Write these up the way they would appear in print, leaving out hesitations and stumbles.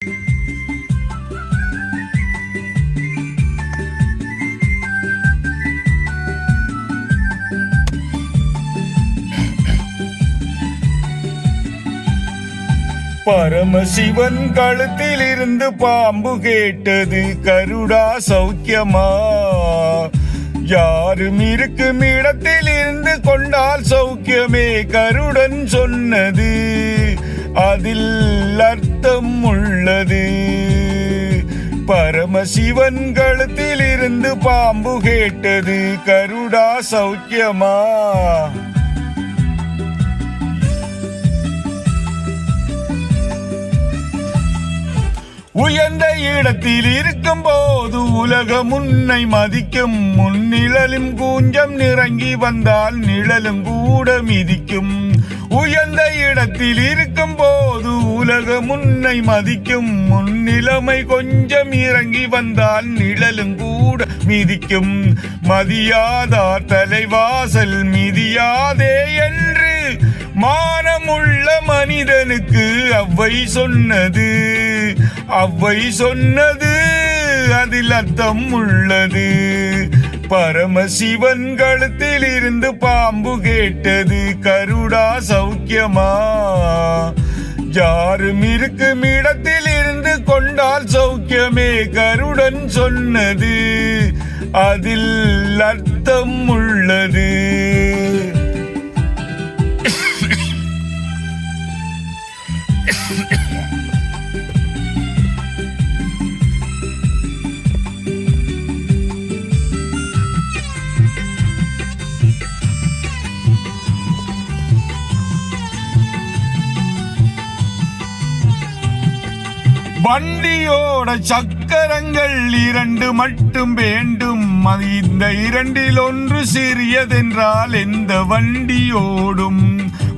பரமசிவன் கழுத்தில் இருந்து பாம்பு கேட்டது, கருடா சௌக்கியமா? யாரும் இருக்கும் இடத்தில் இருந்து கொண்டால் சௌக்கியமே, கருடன் சொன்னது. அதில் அர்த்தம் உள்ளது. பரமசிவன் கழுத்தில் இருந்து பாம்பு கேட்டது, கருடா சௌக்கியமா? உயர்ந்த இடத்தில் இருக்கும் போது உலகம் உன்னை மதிக்கும். முன்னிழலும் கூஞ்சம் நிறங்கி வந்தால் நிழலும் கூட மிதிக்கும். உயர்ந்த இடத்தில் இருக்கும் போது உலகம் உன்னை மதிக்கும். முன்னிலைமை கொஞ்சம் இறங்கி வந்தால் நிழலும் கூட மிதிக்கும். மதியாதார் தலைவாசல் மிதியாதே என்று மானமுள்ள மனிதனுக்கு அவ்வை சொன்னது. அவ்வை சொன்னது, அதில் அர்த்தம் உள்ளது. பரமசிவன் கழுத்தில் இருந்து பாம்பு கேட்டது, கருடா சௌக்கியமா? யாரும் இருக்கும் இடத்தில் இருந்து கொண்டால் சௌக்கியமே, கருடன் சொன்னது. அதில் அர்த்தம் உள்ளது. வண்டியோட சக்கரங்கள் 2 மட்டும் வேண்டும். இந்த 2இல் ஒன்று சிறியதென்றால் எந்த வண்டியோடும்?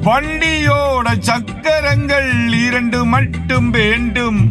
வண்டியோட சக்கரங்கள் 2 மட்டும் வேண்டும்.